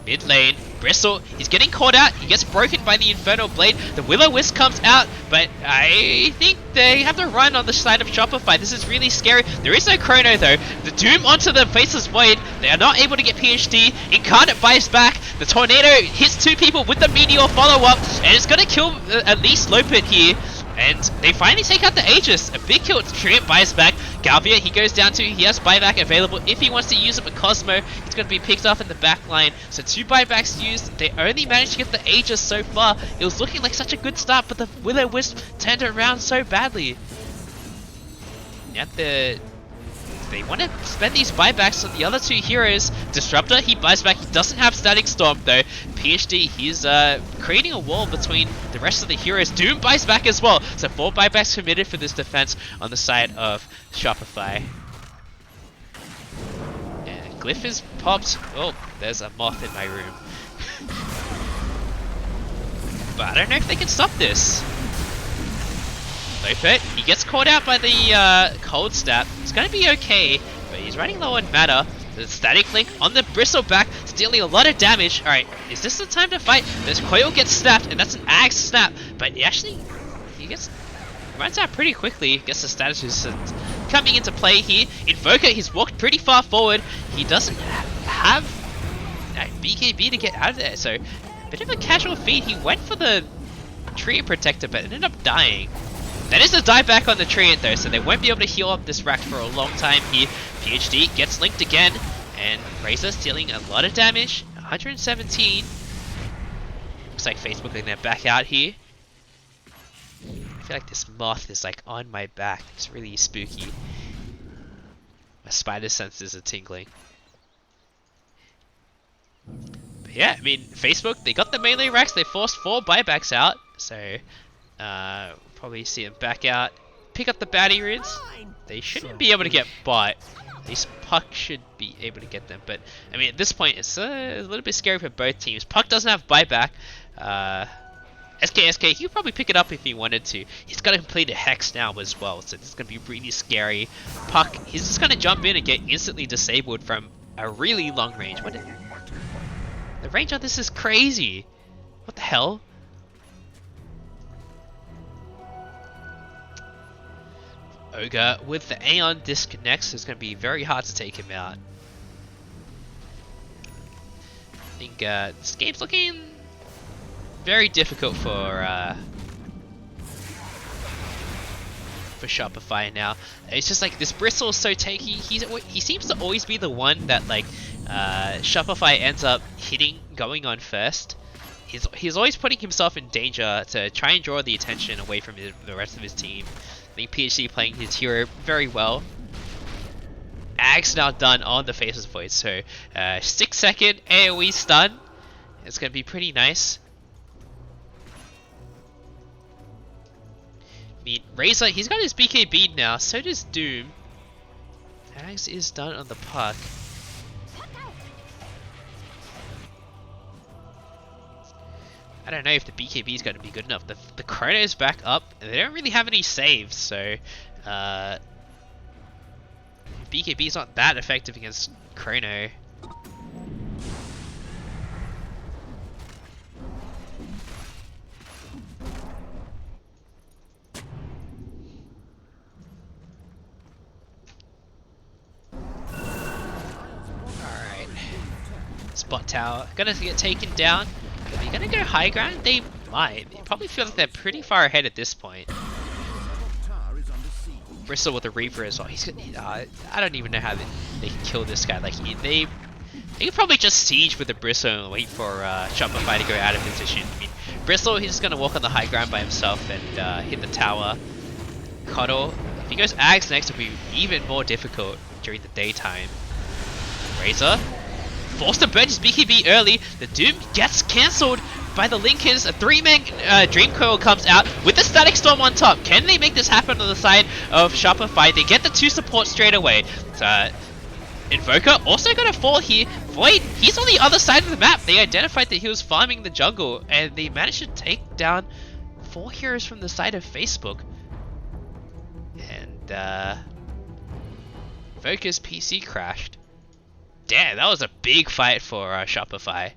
Mid lane, Bristle, he's getting caught out, he gets broken by the Infernal Blade, the Will-O-Wisp comes out, but I think they have to run on the side of Shopify. This is really scary. There is no Chrono though. The Doom onto the Faceless Void, they are not able to get PhD, Incarnate buys back, the Tornado hits two people with the Meteor follow-up, and it's gonna kill at least Lopit here. And they finally take out the Aegis. A big kill. Treant buys back. Galvia, he goes down to, he has buyback available. If he wants to use it with Cosmo, it's going to be picked off in the back line. So 2 buybacks used. They only managed to get the Aegis so far. It was looking like such a good start, but the Will-O-Wisp turned it around so badly. Yet they want to spend these buybacks on the other 2 heroes. Disruptor, he buys back. He doesn't have Static Storm though. PhD, he's creating a wall between the rest of the heroes. Doom buys back as well. So 4 buybacks committed for this defense on the side of Shopify. And Glyph is popped. Oh, there's a moth in my room. But I don't know if they can stop this. Lopit, he gets caught out by the cold stab. It's going to be okay, but he's running low on mana. The Static Link on the Bristle back, dealing a lot of damage. Alright, is this the time to fight? This Coil gets snapped, and that's an Axe snap. But he runs out pretty quickly. Gets the status resistance coming into play here. Invoker, he's walked pretty far forward. He doesn't have BKB to get out of there, so a bit of a casual feat. He went for the Treant Protector, but ended up dying. That is a dieback on the Treant though, so they won't be able to heal up this rack for a long time here. PhD gets linked again, and Razor's dealing a lot of damage. 117. Looks like Facebook letting them back out here. I feel like this moth is like on my back. It's really spooky. My spider senses are tingling. But yeah, I mean, Facebook, they got the melee racks. They forced 4 buybacks out, so probably see them back out. Pick up the baddie runes. They shouldn't be able to get bought. At least Puck should be able to get them. But I mean, at this point, it's a little bit scary for both teams. Puck doesn't have buyback. SKSK, he could probably pick it up if he wanted to. He's got to complete a Hex now as well, so this is going to be really scary. Puck, he's just going to jump in and get instantly disabled from a really long range. The range on this is crazy. What the hell? Ogre with the Aeon disconnects, so it's going to be very hard to take him out. I think this game's looking very difficult for Shopify now. It's just like this Bristle is so tanky. He seems to always be the one that like Shopify ends up hitting, going on first. He's always putting himself in danger to try and draw the attention away from the rest of his team. I think PhD playing his hero very well. Ag's now done on the Faceless Void, so 6-second AoE stun. It's going to be pretty nice. I mean, Razor, he's got his BKB now, so does Doom. Ags is done on the puck. I don't know if the BKB is going to be good enough. The Chrono is back up, and they don't really have any saves, so BKB is not that effective against Chrono. Alright. Spot tower. Gonna get taken down. Are they gonna go high ground? They might. They probably feel like they're pretty far ahead at this point. Bristle with the Reaper as well. I don't even know how they can kill this guy. Like they could probably just siege with the Bristle and wait for Shopify to go out of position. I mean, Bristle, he's just gonna walk on the high ground by himself and hit the tower. Cuddle. If he goes Ags next, it'll be even more difficult during the daytime. Razor. Forced to burn his BKB early. The Doom gets cancelled by the Lincolns. A 3-man Dream Coil comes out with the Static Storm on top. Can they make this happen on the side of Shopify? They get the 2 supports straight away. Invoker also gonna fall here. Void, he's on the other side of the map. They identified that he was farming the jungle, and they managed to take down 4 heroes from the side of Facebook. And Invoker's PC crashed. Damn, that was a big fight for Shopify.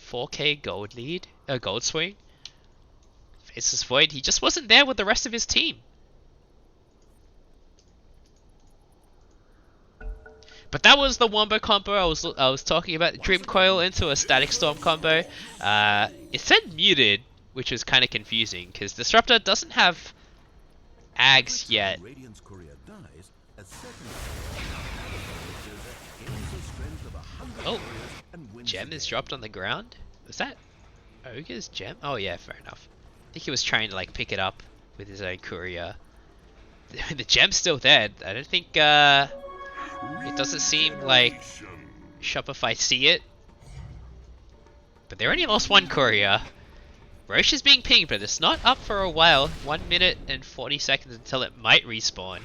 4k gold lead, gold swing. Faceless Void, he just wasn't there with the rest of his team. But that was the Wombo combo I was talking about. Dream Coil into a Static Storm combo. It said muted, which was kind of confusing because Disruptor doesn't have Ags yet. Oh, gem is dropped on the ground? Was that Ogre's gem? Oh yeah, fair enough. I think he was trying to like pick it up with his own courier. The gem's still there. I don't think it doesn't seem like Shopify see it. But they only lost 1 courier. Roche is being pinged, but it's not up for a while. 1 minute and 40 seconds until it might respawn.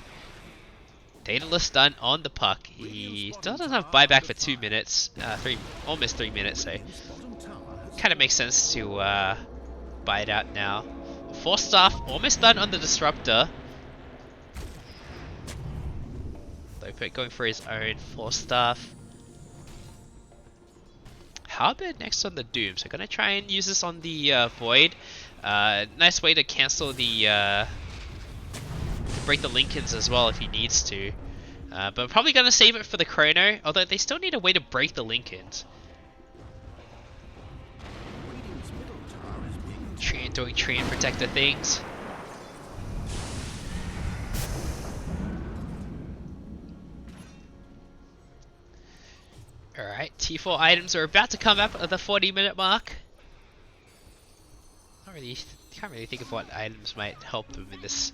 Daedalus done on the puck. He still doesn't have buyback for 2 minutes, almost 3 minutes, so kind of makes sense to buy it out now. 4 staff almost done on the Disruptor. Lopet going for his own 4 staff. Halberd next on the Doom, so gonna try and use this on the Void. Nice way to cancel the break the Lincolns as well if he needs to. But I'm probably going to save it for the Chrono, although they still need a way to break the Lincolns. Doing tree and protector things. Alright, T4 items are about to come up at the 40-minute mark. Can't really think of what items might help them in this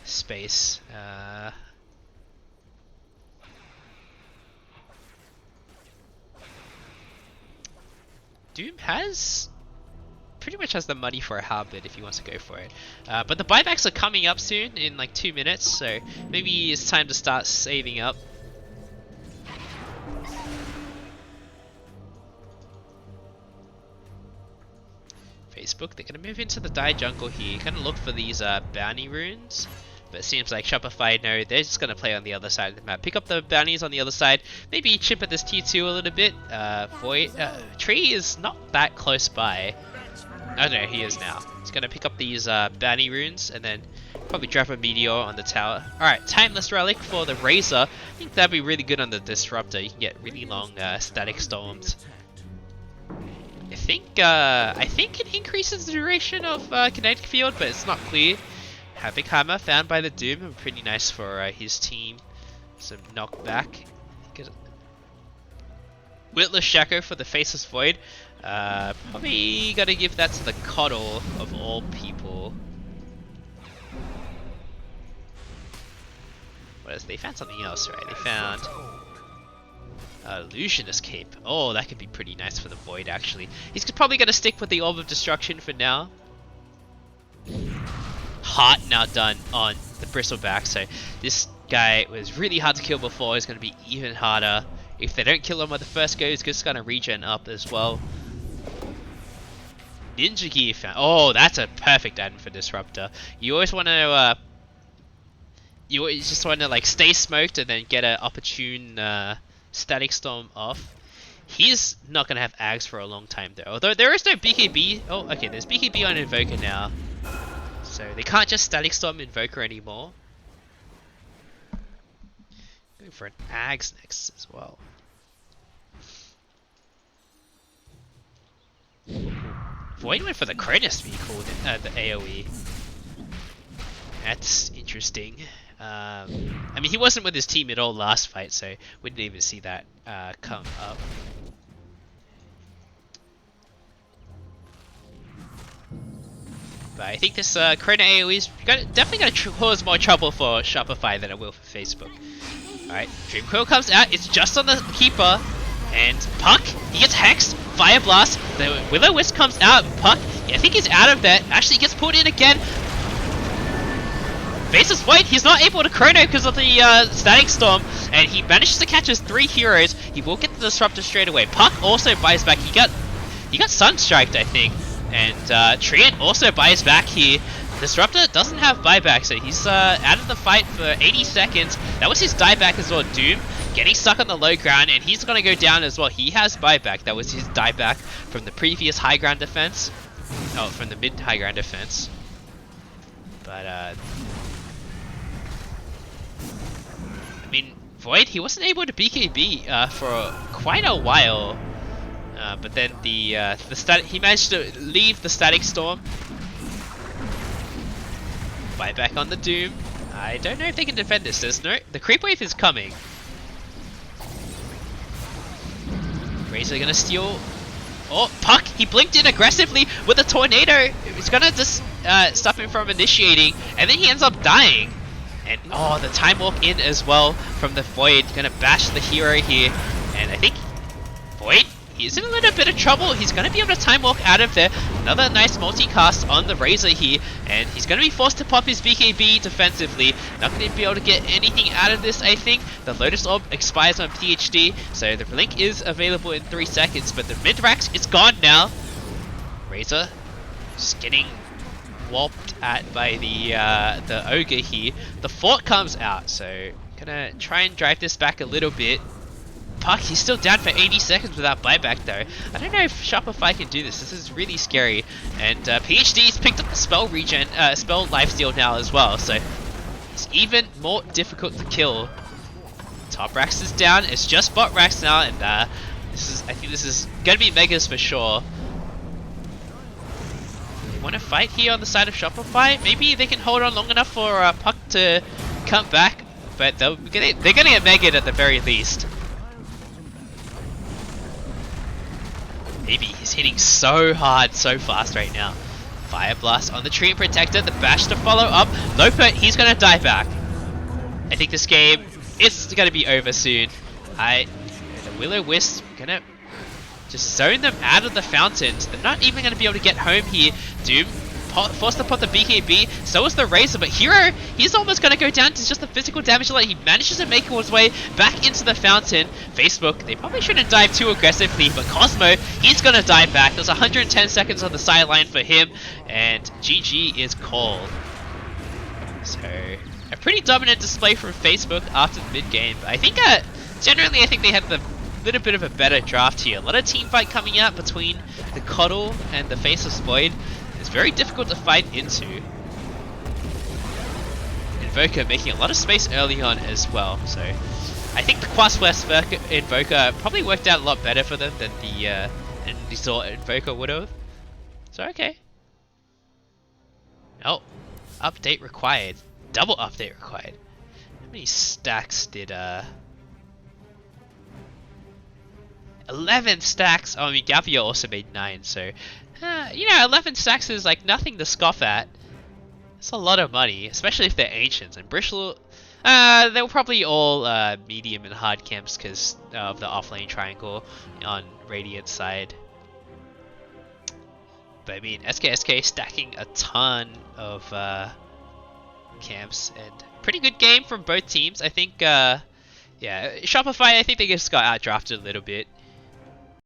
space. Doom pretty much has the money for a Halberd if he wants to go for it. But the buybacks are coming up soon in like 2 minutes, so maybe it's time to start saving up. Facebook, they're going to move into the Dire Jungle here, kind of look for these bounty runes. But it seems like Shopify, no, they're just going to play on the other side of the map. Pick up the bounties on the other side. Maybe chip at this tier 2 a little bit. Void, Tree is not that close by. Oh no, he is now. He's going to pick up these bounty runes and then Probably drop a meteor on the tower. Alright, Timeless Relic for the Razor. I think that'd be really good on the Disruptor. You can get really long static storms. I think it increases the duration of kinetic field, but it's not clear. Havoc Hammer found by the Doom, pretty nice for his team. Some knockback. Witless Shaco for the Faceless Void. Probably gotta give that to the Coddle of all people. What else? They found something else, right? They found Illusionist Cape. Oh, that could be pretty nice for the Void, actually. He's probably gonna stick with the Orb of Destruction for now. Heart now done on the Bristleback, so this guy was really hard to kill before. He's gonna be even harder. If they don't kill him on the first go, he's just gonna regen up as well. Ninja Gear found. Oh, that's a perfect item for Disruptor. You always want to, you always just want to like stay smoked and then get an opportune Static Storm off. He's not gonna have Ags for a long time though. Although there is no BKB. Oh, okay. There's BKB on Invoker now, so they can't just Static Storm Invoker anymore. Going for an Ags next as well. Void went for the Cronus vehicle, the AoE. That's interesting. I mean, he wasn't with his team at all last fight, so we didn't even see that come up. But I think this Corona AoE is definitely going to cause more trouble for Shopify than it will for Facebook. Alright, Dream Coil comes out, it's just on the Keeper, and Puck, he gets hexed, Fire Blast, the Will-O-Wisp comes out, Puck, I think he's out of that, actually gets put in again. Faceless Void, he's not able to chrono because of the Static Storm, and he manages to catch his 3 heroes. He will get the Disruptor straight away. Puck also buys back, he got Sunstriked, I think, and Treant also buys back here. Disruptor doesn't have buyback, so he's out of the fight for 80 seconds. That was his dieback as well. Doom getting stuck on the low ground, and he's gonna go down as well. He has buyback. That was his dieback from the previous high ground defense. Oh, from the mid high ground defense. But I mean, Void, he wasn't able to BKB for quite a while. But then he managed to leave the Static Storm. Buyback on the Doom. I don't know if they can defend this. The creep wave is coming. Razor gonna steal. Oh, Puck! He blinked in aggressively with a tornado. It's gonna just stop him from initiating, and then he ends up dying. And oh, the time walk in as well from the Void, gonna bash the hero here. And I think Void, he's in a little bit of trouble. He's gonna be able to time walk out of there. Another nice multicast on the Razor here, and he's gonna be forced to pop his BKB defensively. Not gonna be able to get anything out of this, I think. The Lotus Orb expires on PhD, so the Blink is available in 3 seconds, but the Midrax is gone now. Razor just getting whopped at by the Ogre here. The Fort comes out, so gonna try and drive this back a little bit. Puck, he's still down for 80 seconds without buyback though. I don't know if Shopify can do this. This is really scary. And PhD's picked up the spell regen, spell lifesteal now as well, so it's even more difficult to kill. Top Rax is down. It's just bot Rax now, and I think this is gonna be Megas for sure. They want to fight here on the side of Shopify. Maybe they can hold on long enough for Puck to come back, but they're gonna get Mega'd at the very least. Maybe he's hitting so hard, so fast right now. Fire Blast on the Treant Protector, the bash to follow up. Lopet, he's gonna die back. I think this game is gonna be over soon. The Will-O-Wisp gonna just zone them out of the fountains. They're not even gonna be able to get home here. Doom forced to put the BKB, so is the Razor, but Hero, he's almost gonna go down to just the physical damage alone. He manages to make his way back into the fountain. Facebook, they probably shouldn't dive too aggressively, but Cosmo, he's gonna dive back. There's 110 seconds on the sideline for him, and GG is called. So, a pretty dominant display from Facebook after the mid-game. I think, generally, I think they had the little bit of a better draft here. A lot of team fight coming out between the Coddle and the Faceless Void. It's very difficult to fight into. Invoker making a lot of space early on as well. So I think the Quas West Invoker probably worked out a lot better for them than the Zor Invoker would have. So okay. Oh, update required. Double update required. How many stacks did 11 stacks. Oh, I mean Gavia also made 9, so you know, 11 stacks is like nothing to scoff at. It's a lot of money, especially if they're ancients. And Bristol, they were probably all medium and hard camps because of the offlane triangle on Radiant side. But I mean, SKSK stacking a ton of camps, and pretty good game from both teams. I think, yeah, Shopify, I think they just got outdrafted a little bit.